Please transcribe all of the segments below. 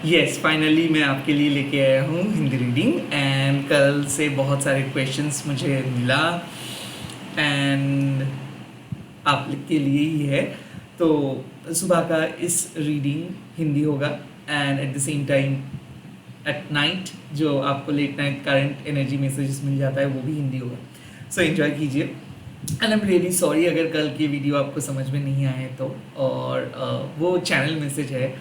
Yes, finally मैं आपके लिए लेके आया हूँ हिंदी रीडिंग। एंड कल से बहुत सारे क्वेश्चंस मुझे मिला एंड आप के लिए ही है। तो सुबह का इस रीडिंग हिंदी होगा and at the same time at night जो आपको late night current energy messages मिल जाता है वो भी हिंदी होगा। सो एंजॉय कीजिए and I am really sorry अगर कल की वीडियो आपको समझ में नहीं आए तो। और वो चैनल मैसेज है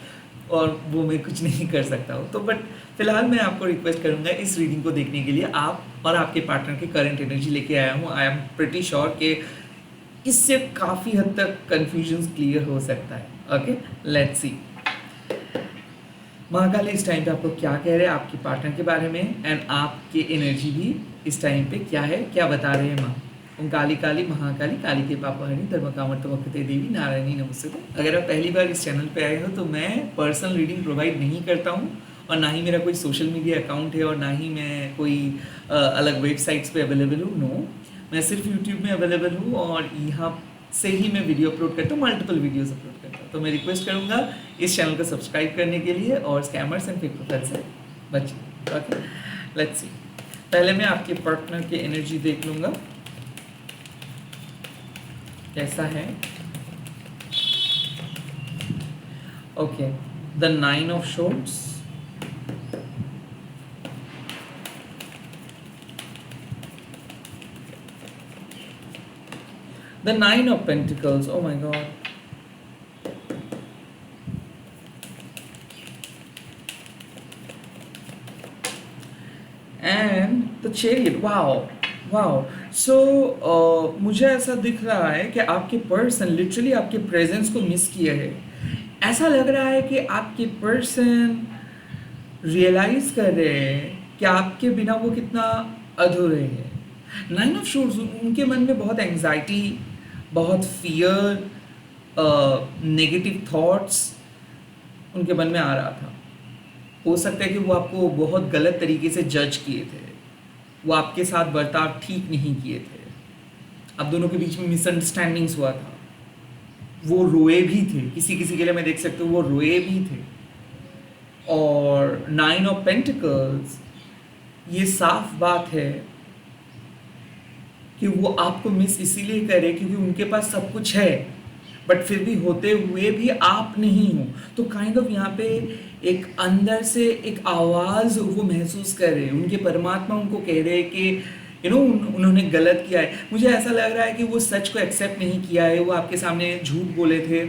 और वो मैं कुछ नहीं कर सकता हूँ तो। बट फिलहाल मैं आपको रिक्वेस्ट करूँगा इस रीडिंग को देखने के लिए। आप और आपके पार्टनर की करंट एनर्जी लेके आया हूँ। आई एम प्रिटी श्योर कि इससे काफ़ी हद तक कन्फ्यूजन क्लियर हो सकता है। ओके, लेट्स सी महाकाली इस टाइम पे आपको क्या कह रहे हैं आपके पार्टनर के बारे में एंड आपके एनर्जी भी इस टाइम पे क्या है, क्या बता रहे हैं माँ। ओम काली काली महाकाली काली के पापा हरि धर्म कामर तमकते देवी नारायणी नमस्ते। अगर आप पहली बार इस चैनल पे आए हो तो मैं पर्सनल रीडिंग प्रोवाइड नहीं करता हूँ और ना ही मेरा कोई सोशल मीडिया अकाउंट है और ना ही मैं कोई अलग वेबसाइट्स पे अवेलेबल हूँ। नो, मैं सिर्फ यूट्यूब में अवेलेबल हूँ और यहाँ से ही मैं वीडियो अपलोड करता हूँ, मल्टीपल वीडियोस अपलोड करता हूँ। तो मैं रिक्वेस्ट करूँगा इस चैनल को सब्सक्राइब करने के लिए और स्कैमर्स एंड फेक प्रोफाइल से बचिए। Okay, let's see. पहले मैं आपके पार्टनर की एनर्जी देख लूँगा कैसा है। Okay, the 9 of shorts, the 9 of Pentacles, oh my god, and the Chariot, wow, wow. So मुझे ऐसा दिख रहा है कि आपके पर्सन लिटरली आपके प्रेजेंस को मिस किया है। ऐसा लग रहा है कि आपके पर्सन रियलाइज कर रहे हैं कि आपके बिना वो कितना अधूरे है। 9 ऑफ शॉर्ट्स, उनके मन में बहुत एंजाइटी, बहुत फियर, नेगेटिव थॉट्स उनके मन में आ रहा था। हो सकता है कि वो आपको बहुत गलत तरीके से जज किए थे, वो आपके साथ बर्ताव ठीक नहीं किए थे, आप दोनों के बीच में मिसअंडरस्टैंडिंग्स हुआ था, वो रोए भी थे, किसी किसी के लिए मैं देख सकती हूँ वो रोए भी थे। और 9 ऑफ पेंटिकल्स, ये साफ बात है कि वो आपको मिस इसीलिए करे क्योंकि उनके पास सब कुछ है बट फिर भी होते हुए भी आप नहीं हो। तो काइंड ऑफ यहाँ पे एक अंदर से एक आवाज़ वो महसूस कर रहे हैं, उनके परमात्मा उनको कह रहे हैं कि उन्होंने गलत किया है। मुझे ऐसा लग रहा है कि वो सच को एक्सेप्ट नहीं किया है, वो आपके सामने झूठ बोले थे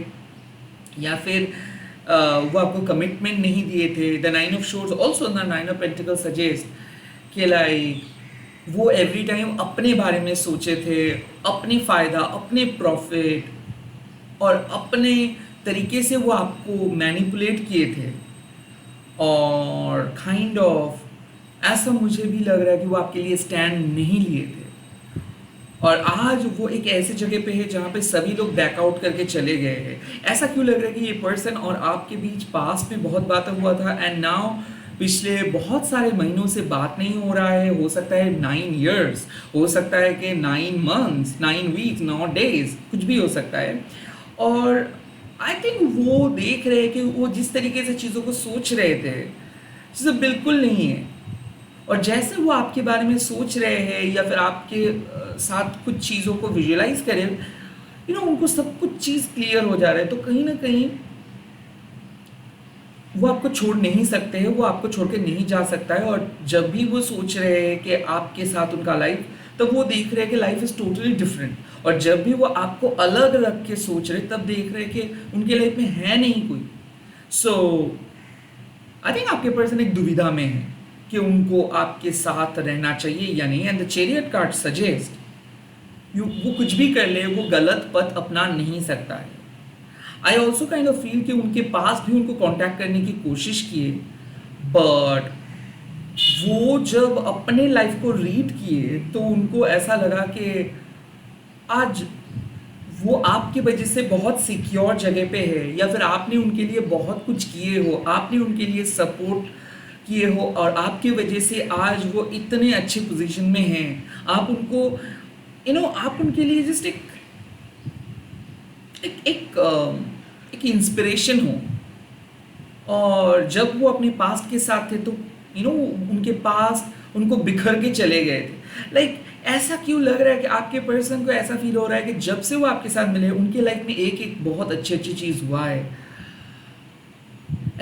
या फिर वो आपको कमिटमेंट नहीं दिए थे। The 9 of shorts also, the 9 of pentacles suggest कि लाइक वो एवरी टाइम अपने बारे में सोचे थे, अपने फ़ायदा, अपने प्रॉफिट और अपने तरीके से वो आपको मैनिपुलेट किए थे। और काइंड ऑफ ऐसा मुझे भी लग रहा है कि वो आपके लिए स्टैंड नहीं लिए थे और आज वो एक ऐसे जगह पे है जहाँ पे सभी लोग बैकआउट करके चले गए हैं। ऐसा क्यों लग रहा है कि ये पर्सन और आपके बीच पास्ट में बहुत बात हुआ था एंड नाउ पिछले बहुत सारे महीनों से बात नहीं हो रहा है। हो सकता है 9 years, हो सकता है कि 9 months, 9 weeks, 9 days, कुछ भी हो सकता है। और आई थिंक वो देख रहे हैं कि वो जिस तरीके से चीज़ों को सोच रहे थे चीज़ें बिल्कुल नहीं है। और जैसे वो आपके बारे में सोच रहे हैं या फिर आपके साथ कुछ चीज़ों को विजुअलाइज करें, उनको सब कुछ चीज़ क्लियर हो जा रहा है। तो कहीं ना कहीं वो आपको छोड़ नहीं सकते हैं, वो आपको छोड़ के नहीं जा सकता है। और जब भी वो सोच रहे हैं कि आपके साथ उनका लाइफ, तब वो देख रहे हैं कि लाइफ इज़ टोटली डिफरेंट। और जब भी वो आपको अलग रख के सोच रहे तब देख रहे हैं कि उनके लाइफ में है नहीं कोई। सो आई थिंक आपके पर्सन एक दुविधा में है कि उनको आपके साथ रहना चाहिए या नहीं। And the chariot card suggest वो कुछ भी कर ले, वो गलत पथ अपना नहीं सकता है। I also kind of feel कि उनके पास भी उनको कांटेक्ट करने की कोशिश किए बट वो जब अपने लाइफ को रीड किए तो उनको ऐसा लगा कि आज वो आपकी वजह से बहुत सिक्योर जगह पे है या फिर आपने उनके लिए बहुत कुछ किए हो, आपने उनके लिए सपोर्ट किए हो और आपकी वजह से आज वो इतने अच्छे पोजीशन में हैं। आप उनको आप उनके लिए जस्ट एक एक एक, एक इंस्पिरेशन हो। और जब वो अपने पास्ट के साथ थे तो उनके पास्ट उनको बिखर के चले गए थे। लाइक ऐसा क्यों लग रहा है कि आपके पर्सन को ऐसा फील हो रहा है कि जब से वो आपके साथ मिले उनके लाइफ में एक एक बहुत अच्छी चीज़ हुआ है।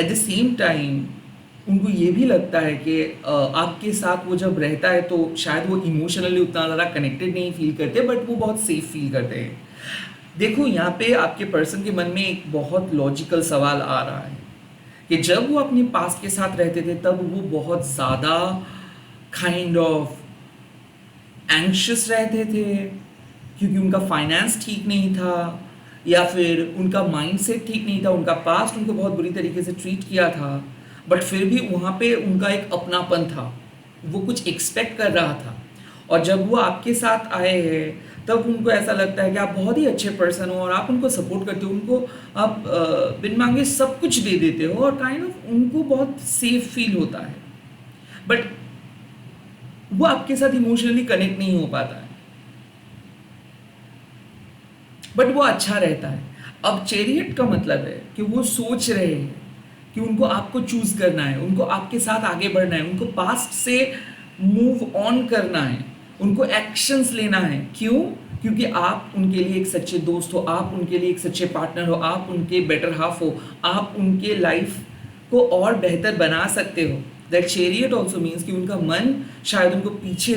एट द सेम टाइम उनको ये भी लगता है कि आपके साथ वो जब रहता है तो शायद वो इमोशनली उतना ज़्यादा कनेक्टेड नहीं फील करते, बट वो बहुत सेफ फील करते हैं। देखो यहाँ पे आपके पर्सन के मन में एक बहुत लॉजिकल सवाल आ रहा है कि जब वो अपने पास्ट के साथ रहते थे तब वो बहुत ज़्यादा काइंड ऑफ एंग्शियस रहते थे क्योंकि उनका फाइनेंस ठीक नहीं था, या फिर उनका माइंडसेट ठीक नहीं था, उनका पास्ट उनको बहुत बुरी तरीके से ट्रीट किया था, बट फिर भी वहाँ पे उनका एक अपनापन था, वो कुछ एक्सपेक्ट कर रहा था। और जब वो आपके साथ आए हैं तब उनको ऐसा लगता है कि आप बहुत ही अच्छे पर्सन हो और आप उनको सपोर्ट करते हो, उनको आप बिन मांगे सब कुछ दे देते हो और काइंड ऑफ उनको बहुत सेफ फील होता है, बट वो आपके साथ इमोशनली कनेक्ट नहीं हो पाता है, बट वो अच्छा रहता है। अब चैरियट का मतलब है कि वो सोच रहे हैं कि उनको आपको चूज करना है, उनको आपके साथ आगे बढ़ना है, उनको पास्ट से मूव ऑन करना है, उनको एक्शंस लेना है। क्यों? क्योंकि आप उनके लिए एक सच्चे दोस्त हो, आप उनके लिए एक सच्चे पार्टनर हो, आप उनके बेटर हाफ हो, आप उनके लाइफ को और बेहतर बना सकते हो। दैट चैरियट ऑल्सो मीन्स कि उनका मन शायद उनको पीछे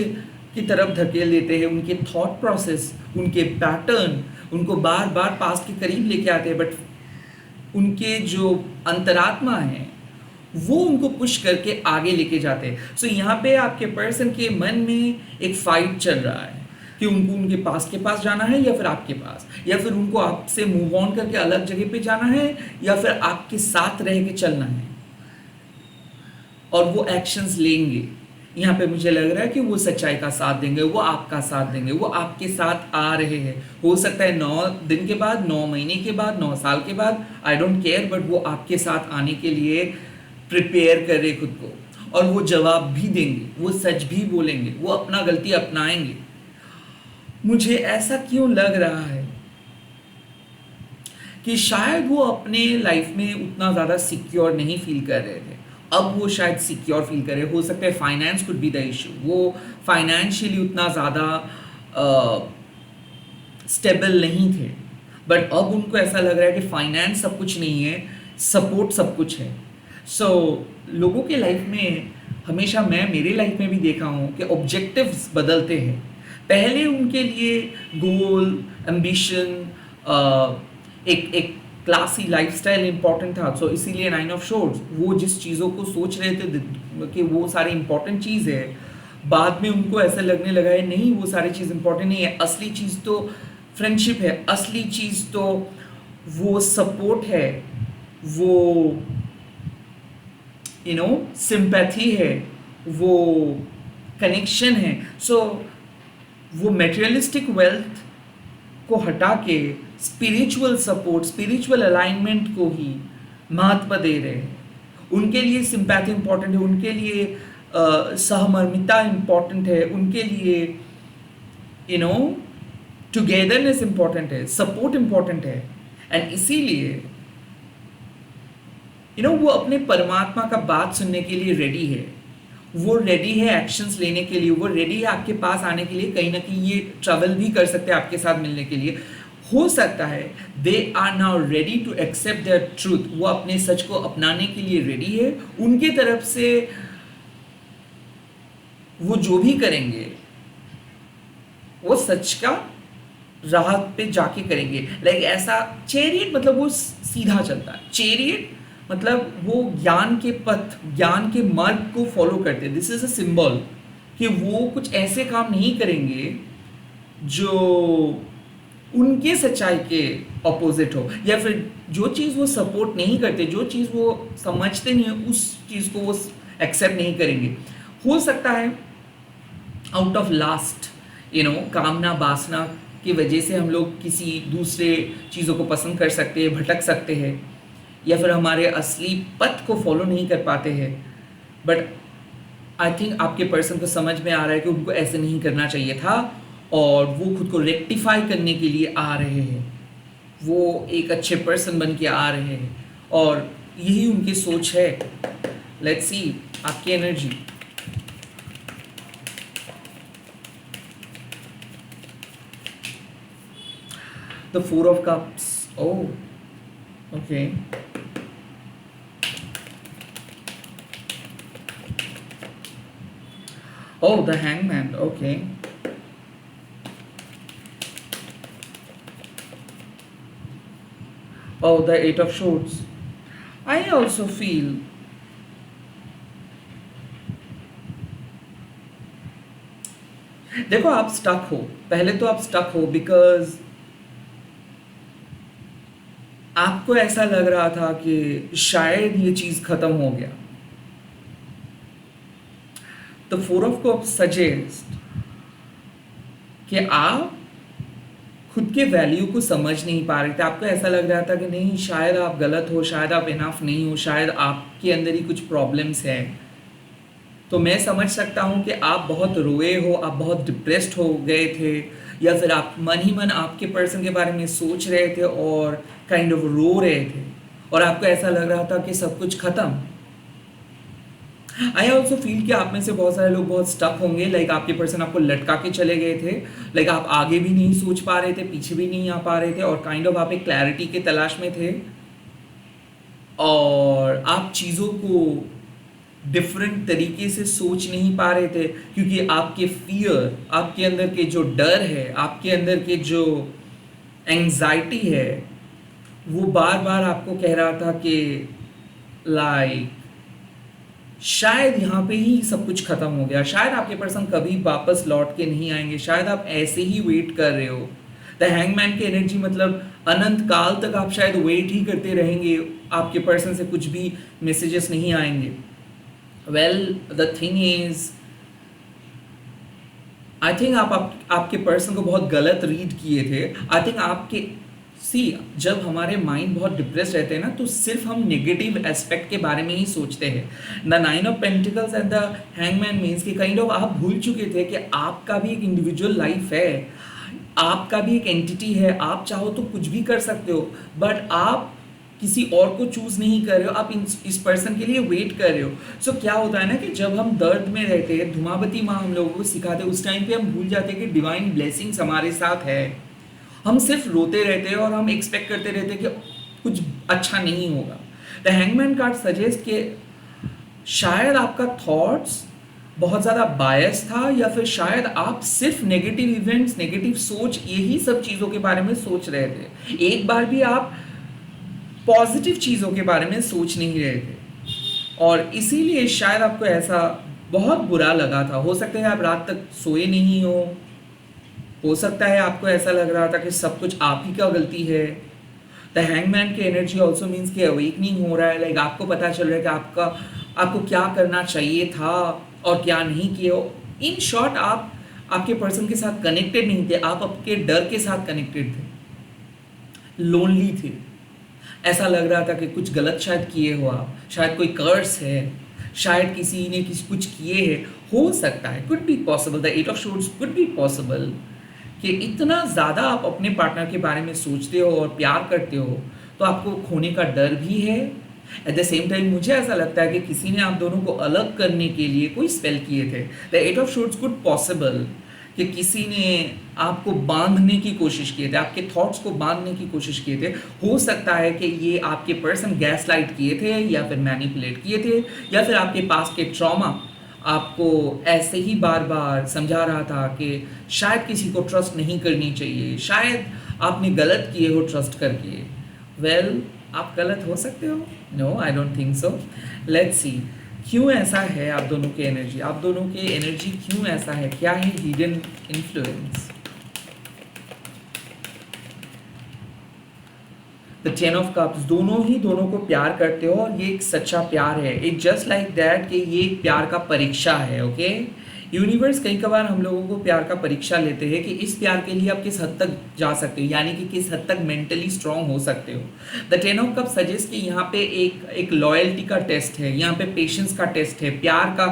की तरफ धकेल देते हैं, उनके थॉट प्रोसेस, उनके पैटर्न उनको बार बार पास्ट के करीब लेके आते हैं, बट उनके जो अंतरात्मा है वो उनको पुश करके आगे लेके जाते हैं। सो यहाँ पे आपके पर्सन के मन में एक फाइट चल रहा है कि उनको उनके पास के पास जाना है या फिर आपके पास, या फिर उनको आपसे मूव ऑन करके अलग जगह पे जाना है, या फिर आपके साथ रह के चलना है, और वो एक्शंस लेंगे। यहाँ पे मुझे लग रहा है कि वो सच्चाई का साथ देंगे, वो आपका साथ देंगे, वो आपके साथ आ रहे हैं। हो सकता है 9 दिन के बाद, 9 महीने के बाद, 9 साल के बाद, आई डोंट केयर, बट वो आपके साथ आने के लिए प्रिपेयर कर रहे खुद को, और वो जवाब भी देंगे, वो सच भी बोलेंगे, वो अपना गलती अपनाएंगे। मुझे ऐसा क्यों लग रहा है कि शायद वो अपने लाइफ में उतना ज़्यादा सिक्योर नहीं फील कर रहे थे, अब वो शायद सिक्योर फील करे। हो सकता है finance could be the issue, वो फाइनेंशियली उतना ज़्यादा स्टेबल नहीं थे, बट अब उनको ऐसा लग रहा है कि फाइनेंस सब कुछ नहीं है, सपोर्ट सब कुछ है। सो लोगों के लाइफ में हमेशा, मैं मेरे लाइफ में भी देखा हूँ कि ऑब्जेक्टिव्स बदलते हैं। पहले उनके लिए गोल, एम्बिशन, एक क्लासी लाइफस्टाइल इंपॉर्टेंट था, सो इसीलिए 9 ऑफ शोर्ड्स, वो जिस चीज़ों को सोच रहे थे कि वो सारी इंपॉर्टेंट चीज़ है, बाद में उनको ऐसा लगने लगा है नहीं, वो सारी चीज़ इंपॉर्टेंट नहीं है, असली चीज़ तो फ्रेंडशिप है, असली चीज़ तो वो सपोर्ट है, वो सिंपैथी है, वो कनेक्शन है। सो वो मटेरियलिस्टिक वेल्थ को हटा के स्पिरिचुअल सपोर्ट, स्पिरिचुअल अलाइनमेंट को ही महत्व दे रहे हैं। उनके लिए सिंपैथी इंपॉर्टेंट है, उनके लिए सहमर्मिता इंपॉर्टेंट है, उनके लिए टुगेदरनेस इंपॉर्टेंट है, सपोर्ट इंपॉर्टेंट है। एंड इसीलिए वो अपने परमात्मा का बात सुनने के लिए रेडी है, वो रेडी है एक्शंस लेने के लिए, वो रेडी है आपके पास आने के लिए, कहीं ना कहीं ये ट्रैवल भी कर सकते हैं आपके साथ मिलने के लिए। हो सकता है they are now ready to accept their truth, वो अपने सच को अपनाने के लिए रेडी है। उनके तरफ से वो जो भी करेंगे वो सच का राह पे जाके करेंगे। लाइक ऐसा चैरियट मतलब वो सीधा चलता है, चैरियट मतलब वो ज्ञान के पथ, ज्ञान के मार्ग को फॉलो करते हैं। दिस इज अ सिंबल कि वो कुछ ऐसे काम नहीं करेंगे जो उनके सच्चाई के ऑपोजिट हो, या फिर जो चीज़ वो सपोर्ट नहीं करते, जो चीज़ वो समझते नहीं है, उस चीज़ को वो एक्सेप्ट नहीं करेंगे। हो सकता है आउट ऑफ लास्ट कामना वासना की वजह से हम लोग किसी दूसरे चीज़ों को पसंद कर सकते हैं, भटक सकते हैं, या फिर हमारे असली पथ को फॉलो नहीं कर पाते हैं। बट आई थिंक आपके पर्सन को समझ में आ रहा है कि उनको ऐसे नहीं करना चाहिए था, और वो खुद को रेक्टिफाई करने के लिए आ रहे हैं, वो एक अच्छे पर्सन बन के आ रहे हैं। और यही उनकी सोच है। लेट्स सी आपकी energy. The four of cups. Oh, okay. Oh, the hangman. Okay. Oh, the Eight of Swords. I also feel देखो आप स्टक हो, पहले तो आप स्टक हो बिकॉज आपको ऐसा लग रहा था कि शायद ये चीज खत्म हो गया। तो फोर ऑफ कप्स सजेस्ट कि आप खुद के वैल्यू को समझ नहीं पा रहे थे। आपको ऐसा लग रहा था कि नहीं, शायद आप गलत हो, शायद आप इनफ नहीं हो, शायद आपके अंदर ही कुछ प्रॉब्लम्स हैं। तो मैं समझ सकता हूँ कि आप बहुत रोए हो, आप बहुत डिप्रेस्ड हो गए थे, या फिर आप मन ही मन आपके पर्सन के बारे में सोच रहे थे और काइंड ऑफ रो रहे थे, और आपको ऐसा लग रहा था कि सब कुछ खत्म। आई ऑल्सो फील कि आप में से बहुत सारे लोग बहुत स्टक होंगे, लाइक आपके पर्सन आपको लटका के चले गए थे, लाइक आप आगे भी नहीं सोच पा रहे थे, पीछे भी नहीं आ पा रहे थे, और काइंड ऑफ आप एक क्लैरिटी के तलाश में थे, और आप चीज़ों को डिफरेंट तरीके से सोच नहीं पा रहे थे, क्योंकि आपके फियर, आपके अंदर के जो डर है, आपके अंदर के जो एंजाइटी है, वो बार बार आपको कह रहा था कि लाइक शायद यहाँ पे ही सब कुछ खत्म हो गया, शायद आपके पर्सन कभी वापस लौट के नहीं आएंगे, शायद आप ऐसे ही वेट कर रहे हो। द हैंगमैन की एनर्जी मतलब अनंत काल तक आप शायद वेट ही करते रहेंगे, आपके पर्सन से कुछ भी मैसेजेस नहीं आएंगे। Well the thing is, I think आपके पर्सन को बहुत गलत रीड किए थे। आई थिंक आपके जब हमारे माइंड बहुत डिप्रेस रहते हैं ना, तो सिर्फ हम नेगेटिव एस्पेक्ट के बारे में ही सोचते हैं। The nine of pentacles and the hangman means कि काइंड ऑफ आप भूल चुके थे कि आपका भी एक इंडिविजुअल लाइफ है, आपका भी एक एंटिटी है, आप चाहो तो कुछ भी कर सकते हो, बट आप किसी और को चूज नहीं कर रहे हो, आप इस पर्सन के लिए वेट कर रहे हो। सो क्या होता है ना कि जब हम दर्द में रहते हैं, धुमावती माँ हम लोगों को सिखाते हैं, उस टाइम पे हम भूल जाते हैं कि डिवाइन ब्लेसिंग्स हमारे साथ है। हम सिर्फ रोते रहते हैं और हम एक्सपेक्ट करते रहते हैं कि कुछ अच्छा नहीं होगा। द हैंगमैन कार्ड सजेस्ट कि शायद आपका थॉट्स बहुत ज़्यादा बायस था, या फिर शायद आप सिर्फ नेगेटिव इवेंट्स, नेगेटिव सोच, यही सब चीज़ों के बारे में सोच रहे थे। एक बार भी आप पॉजिटिव चीज़ों के बारे में सोच नहीं रहे थे, और इसीलिए शायद आपको ऐसा बहुत बुरा लगा था। हो सकता है आप रात तक सोए नहीं हो सकता है आपको ऐसा लग रहा था कि सब कुछ आप ही का गलती है। द हैंगमैन की एनर्जी ऑल्सो मीन्स कि अवेकनिंग हो रहा है, लाइक आपको पता चल रहा है कि आपको क्या करना चाहिए था और क्या नहीं किया। इन शॉर्ट आप आपके पर्सन के साथ कनेक्टेड नहीं थे, आप आपके डर के साथ कनेक्टेड थे, लोनली थे। ऐसा लग रहा था कि कुछ गलत शायद किए हो आप, शायद कोई कर्स है, शायद किसी ने कुछ किए हैं। हो सकता है, could be possible, the eight of swords could be possible कि इतना ज़्यादा आप अपने पार्टनर के बारे में सोचते हो और प्यार करते हो, तो आपको खोने का डर भी है। एट द सेम टाइम मुझे ऐसा लगता है कि किसी ने आप दोनों को अलग करने के लिए कोई स्पेल किए थे। The eight of swords could possible कि किसी ने आपको बांधने की कोशिश किए थे, आपके थॉट्स को बांधने की कोशिश किए थे। हो सकता है कि ये आपके पर्सन गैस लाइट किए थे, या फिर मैनिपुलेट किए थे, या फिर आपके पास के ट्रॉमा आपको ऐसे ही बार बार समझा रहा था कि शायद किसी को ट्रस्ट नहीं करनी चाहिए, शायद आपने गलत किए हो ट्रस्ट करके। वेल आप गलत हो सकते हो, no I don't think so. Let's see क्यों ऐसा है आप दोनों की एनर्जी, आप दोनों की एनर्जी क्यों ऐसा है, क्या है hidden influence. The ten of cups, दोनों को प्यार करते हो, और ये एक सच्चा प्यार है। इट जस्ट लाइक दैट कि ये एक प्यार का परीक्षा है। ओके, यूनिवर्स कई बार हम लोगों को प्यार का परीक्षा लेते हैं कि इस प्यार के लिए आप किस हद तक जा सकते हो, यानी कि किस हद तक मेंटली स्ट्रांग हो सकते हो। The ten of cup suggest कि यहाँ पे एक लॉयल्टी का टेस्ट है, यहाँ पे पेशेंस का टेस्ट है, प्यार का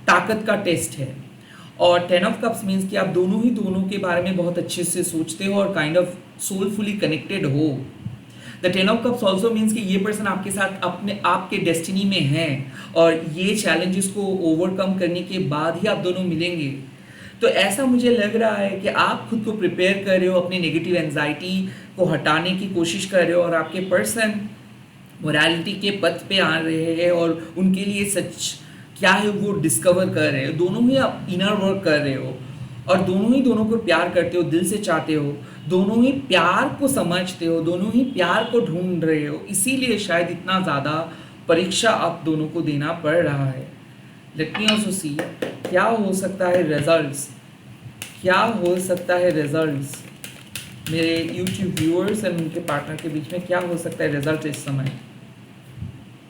ताकत का टेस्ट है। और टेन ऑफ कप्स मीन्स कि आप दोनों के बारे में बहुत अच्छे से सोचते हो और काइंड ऑफ सोलफुली कनेक्टेड हो। The 10 of Cups also means कि ये पर्सन आपके साथ अपने आपके डेस्टिनी में है और ये चैलेंजेस को ओवरकम करने के बाद ही आप दोनों मिलेंगे। तो ऐसा मुझे लग रहा है कि आप खुद को प्रिपेयर कर रहे हो, अपनी नेगेटिव एंजाइटी को हटाने की कोशिश कर रहे हो और आपके पर्सन मोरालिटी के पथ पे आ रहे हैं और उनके लिए सच क्या है वो डिस्कवर कर रहे हो। दोनों ही आप इनर वर्क कर रहे हो और दोनों ही दोनों को प्यार करते हो, दिल से चाहते हो, दोनों ही प्यार को समझते हो, दोनों ही प्यार को ढूंढ रहे हो। इसीलिए शायद इतना ज़्यादा परीक्षा आप दोनों को देना पड़ रहा है। लेट मी ऑल्सो सी क्या हो सकता है रिजल्ट्स, क्या हो सकता है रिजल्ट्स मेरे यूट्यूब व्यूअर्स एंड उनके पार्टनर के बीच में क्या हो सकता है रिजल्ट इस समय।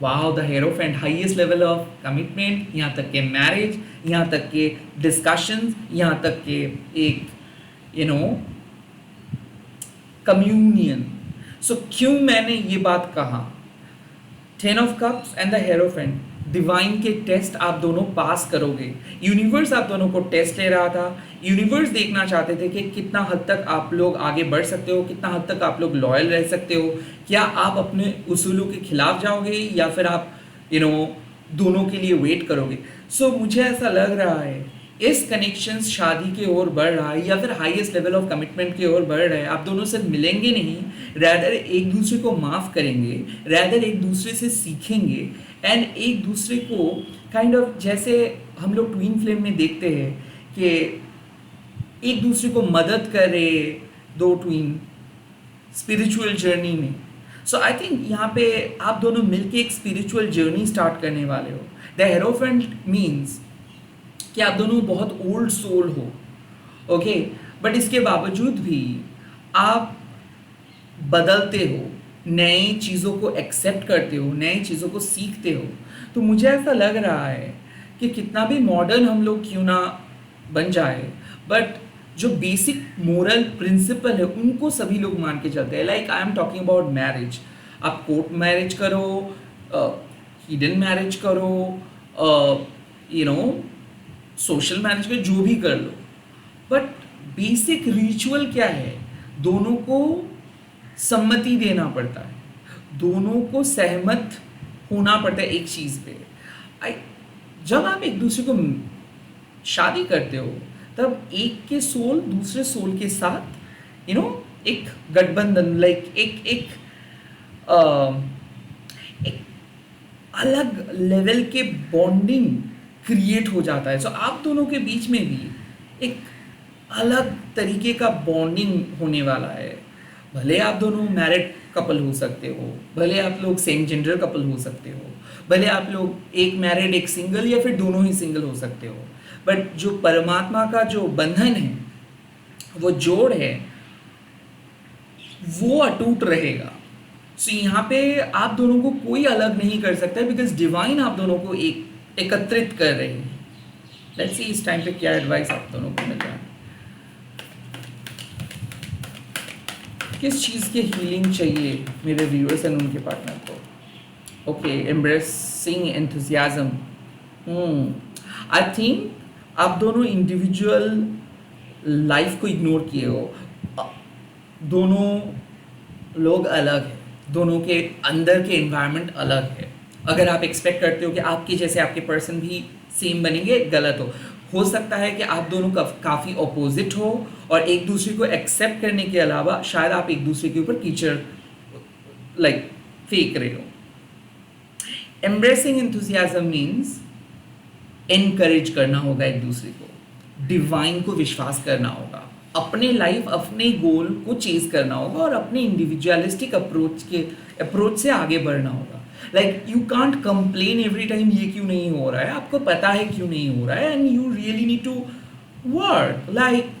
Wow, the hierophant, highest level of commitment, यहाँ तक के मैरिज, यहाँ तक के डिस्कशंस, यहाँ तक के एक कम्युनियन। सो क्यों मैंने ये बात कहा? 10 of Cups and the hierophant, divine के टेस्ट आप दोनों पास करोगे। यूनिवर्स आप दोनों को टेस्ट ले रहा था। यूनिवर्स देखना चाहते थे कि कितना हद तक आप लोग आगे बढ़ सकते हो, कितना हद तक आप लोग लॉयल रह सकते हो। क्या आप अपने उसूलों के खिलाफ जाओगे या फिर आप दोनों के लिए वेट करोगे। सो मुझे ऐसा लग रहा है इस कनेक्शन शादी की ओर बढ़ रहा है या फिर हाईएस्ट लेवल ऑफ कमिटमेंट की ओर बढ़ रहा है। आप दोनों सिर्फ मिलेंगे नहीं, रैदर एक दूसरे को माफ़ करेंगे, रैदर एक दूसरे से सीखेंगे एंड एक दूसरे को काइंड ऑफ जैसे हम लोग ट्विन फ्लेम में देखते हैं कि एक दूसरे को मदद करे दो ट्विन स्पिरिचुअल जर्नी में। सो आई थिंक यहाँ पे आप दोनों मिलके एक स्पिरिचुअल जर्नी स्टार्ट करने वाले हो। द हेरोफेंट मीन्स कि आप दोनों बहुत ओल्ड सोल हो, ओके, बट इसके बावजूद भी आप बदलते हो, नई चीज़ों को एक्सेप्ट करते हो, नई चीज़ों को सीखते हो। तो मुझे ऐसा लग रहा है कि कितना भी मॉडर्न हम लोग क्यों ना बन जाए, बट जो बेसिक मोरल प्रिंसिपल है उनको सभी लोग मान के चलते हैं। Like I am talking about marriage. आप कोर्ट मैरिज करो, हिडन मैरिज करो, सोशल मैरिज में जो भी कर लो, बट बेसिक रिचुअल क्या है? दोनों को सम्मति देना पड़ता है, दोनों को सहमत होना पड़ता है एक चीज़ पे। जब आप एक दूसरे को शादी करते हो तब एक के सोल दूसरे सोल के साथ एक गठबंधन, लाइक एक अलग लेवल के बॉन्डिंग क्रिएट हो जाता है। सो आप दोनों के बीच में भी एक अलग तरीके का बॉन्डिंग होने वाला है। भले आप दोनों मैरिड कपल हो सकते हो, भले आप लोग सेम जेंडर कपल हो सकते हो, भले आप लोग एक मैरिड एक सिंगल या फिर दोनों ही सिंगल हो सकते हो, बट जो परमात्मा का जो बंधन है, वो जोड़ है, वो अटूट रहेगा। सो यहाँ पे आप दोनों को कोई अलग नहीं कर सकता बिकॉज डिवाइन आप दोनों को एक एकत्रित कर रही है। लेट्स सी इस टाइम पे क्या एडवाइस आप दोनों को मिल रहा है, किस चीज़ की हीलिंग चाहिए मेरे व्यूअर्स एंड उनके पार्टनर को। Okay, embracing enthusiasm. I think आप दोनों इंडिविजुअल लाइफ को इग्नोर किए हो। दोनों लोग अलग हैं, दोनों के अंदर के एनवायरनमेंट अलग है। अगर आप एक्सपेक्ट करते हो कि आपके जैसे आपके पर्सन भी सेम बनेंगे, गलत हो सकता है कि आप दोनों का काफ़ी अपोजिट हो और एक दूसरे को एक्सेप्ट करने के अलावा शायद आप एक दूसरे के ऊपर कीचड़ लाइक फेंक रहे हो। एम्ब्रेसिंग एंथुसियाज्म मीन्स एनकरेज करना होगा एक दूसरे को, डिवाइन को विश्वास करना होगा, अपने लाइफ अपने गोल को चेज करना होगा और अपने इंडिविजुअलिस्टिक अप्रोच से आगे बढ़ना होगा। Like you can't complain every time ये क्यों नहीं हो रहा है, आपको पता है क्यों नहीं हो रहा है and you really need to work. Like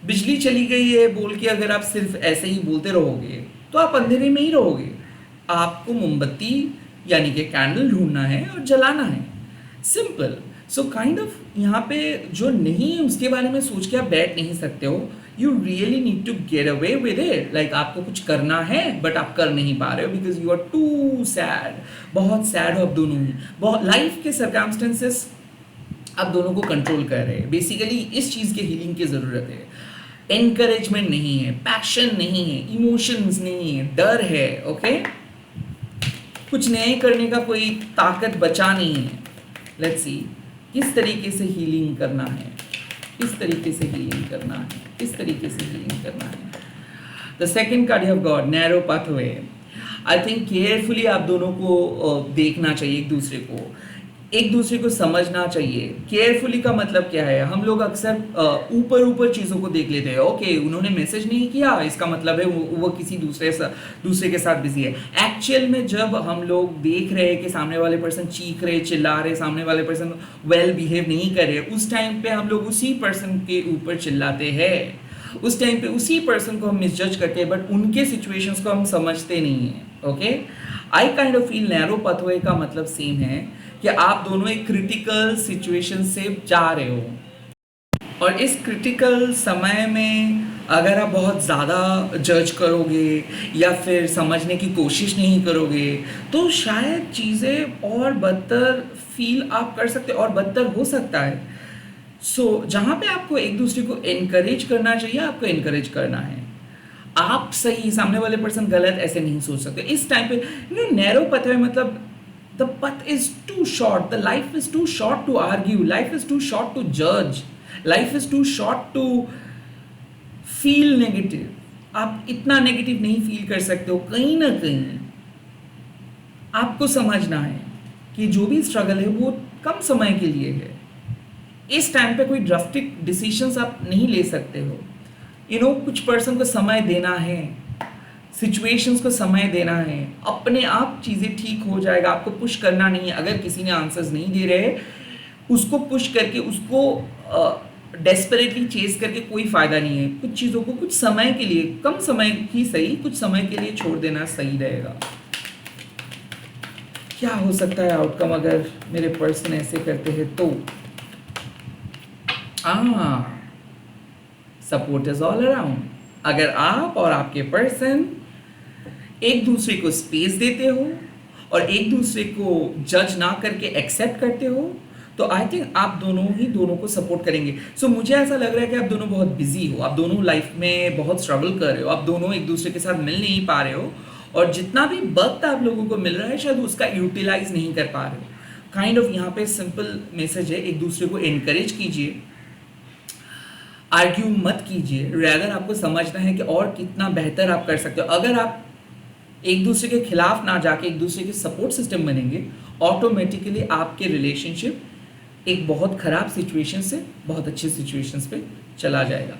बिजली चली गई है बोल के अगर आप सिर्फ ऐसे ही बोलते रहोगे तो आप अंधेरे में ही रहोगे। आपको मोमबत्ती यानी कि कैंडल ढूंढना है और जलाना है, सिंपल। सो काइंड ऑफ यहाँ पे जो नहीं है उसके बारे में सोच के आप बैठ नहीं सकते हो। You really need to get away with it. Like आपको कुछ करना है बट आप कर नहीं पा रहे हो because you are too sad. बहुत सैड हो आप दोनों ही, बहुत लाइफ के सर्कमस्टेंसेस आप दोनों को कंट्रोल कर रहे हैं। बेसिकली इस चीज़ की हीलिंग की ज़रूरत है। एनकरेजमेंट नहीं है, पैशन नहीं है, इमोशंस नहीं है, डर है। ओके, कुछ नए करने का कोई ताकत बचा नहीं है। लेट्स सी किस तरीके से हीलिंग करना है, किस तरीके से हीलिंग करना है, किस तरीके से हीलिंग करना है। The second card of God, narrow pathway. I think carefully आप दोनों को देखना चाहिए, एक दूसरे को समझना चाहिए। केयरफुली का मतलब क्या है, हम लोग अक्सर ऊपर ऊपर चीज़ों को देख लेते हैं। ओके, उन्होंने मैसेज नहीं किया, इसका मतलब है वो किसी दूसरे के साथ बिजी है। एक्चुअल में जब हम लोग देख रहे हैं कि सामने वाले पर्सन चीख रहे, चिल्ला रहे, सामने वाले पर्सन वेल बिहेव नहीं कर रहे, उस टाइम पे हम लोग उसी पर्सन के ऊपर चिल्लाते हैं, उस टाइम पे उसी पर्सन को हम मिसजज करते हैं, बट उनके सिचुएशंस को हम समझते नहीं हैं। Okay, I kind of feel narrow pathway का मतलब सेम है कि आप दोनों एक क्रिटिकल सिचुएशन से जा रहे हो, और इस क्रिटिकल समय में अगर आप बहुत ज़्यादा जज करोगे या फिर समझने की कोशिश नहीं करोगे तो शायद चीज़ें और बदतर फील आप कर सकते, और बदतर हो सकता है। जहाँ पे आपको एक दूसरे को एनकरेज करना चाहिए, आपको एनकरेज करना है। आप सही, सामने वाले पर्सन गलत, ऐसे नहीं सोच सकते इस टाइम पे। नैरो पाथवे मतलब the path is too short, the life is too short to argue, life is too short to judge, life is too short to feel negative। आप इतना नेगेटिव नहीं फील कर सकते हो। कहीं ना कहीं आपको समझना है कि जो भी स्ट्रगल है वो कम समय के लिए है। इस टाइम पे कोई ड्रास्टिक डिसीजंस आप नहीं ले सकते हो। कुछ पर्सन को समय देना है, सिचुएशंस को समय देना है, अपने आप चीज़ें ठीक हो जाएगा। आपको पुश करना नहीं है। अगर किसी ने आंसर्स नहीं दे रहे, उसको पुश करके, उसको डेस्परेटली चेस करके कोई फ़ायदा नहीं है। कुछ चीज़ों को कुछ समय के लिए, कम समय ही सही, कुछ समय के लिए छोड़ देना सही रहेगा। क्या हो सकता है आउटकम अगर मेरे पर्सन ऐसे करते हैं तो? Support is all around. अगर आप और आपके पर्सन एक दूसरे को स्पेस देते हो और एक दूसरे को जज ना करके एक्सेप्ट करते हो तो आई थिंक आप दोनों को सपोर्ट करेंगे। मुझे ऐसा लग रहा है कि आप दोनों बहुत बिजी हो, आप दोनों लाइफ में बहुत स्ट्रगल कर रहे हो, आप दोनों एक दूसरे के साथ मिल नहीं पा रहे हो, और जितना भी वक्त आप लोगों को मिल रहा है शायद उसका यूटिलाइज नहीं कर पा रहे हो। काइंड ऑफ यहाँ पे सिंपल मैसेज है, एक दूसरे को एनकरेज कीजिए, आर्ग्यू मत कीजिए। रैदर आपको समझना है कि और कितना बेहतर आप कर सकते हो। अगर आप एक दूसरे के खिलाफ ना जाके एक दूसरे के सपोर्ट सिस्टम बनेंगे, ऑटोमेटिकली आपके रिलेशनशिप एक बहुत ख़राब सिचुएशन से बहुत अच्छी सिचुएशंस पे चला जाएगा।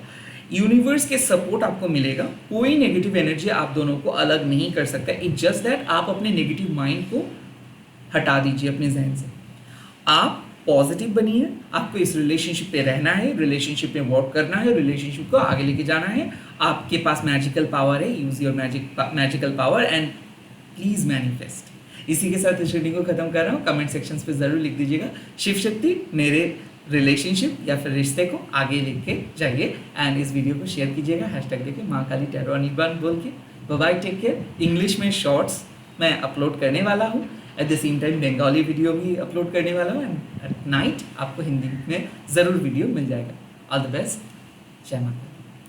यूनिवर्स के सपोर्ट आपको मिलेगा, कोई नेगेटिव एनर्जी आप दोनों को अलग नहीं कर सकता। इट जस्ट दैट आप अपने नेगेटिव माइंड को हटा दीजिए अपने जहन से, आप पॉजिटिव बनिए। आपको इस रिलेशनशिप पे रहना है, रिलेशनशिप पे वर्क करना है, रिलेशनशिप को आगे लेके जाना है। आपके पास मैजिकल पावर है, use your magical power and please manifest. इसी के साथ इस रीडिंग को खत्म कर रहा हूँ। कमेंट सेक्शंस पे जरूर लिख दीजिएगा शिव शक्ति मेरे रिलेशनशिप या फिर रिश्ते को आगे लेके जाइए, एंड इस वीडियो को शेयर कीजिएगा हैशटैग देके माँ काली टैरो अनिर्बान बोल के। Bye, take care. इंग्लिश में शॉर्ट्स मैं अपलोड करने वाला हूँ, at the same time Bengali video भी अपलोड करने वाला हूँ, एंड एट नाइट आपको हिंदी में ज़रूर वीडियो मिल जाएगा। ऑल द बेस्ट, जय माता।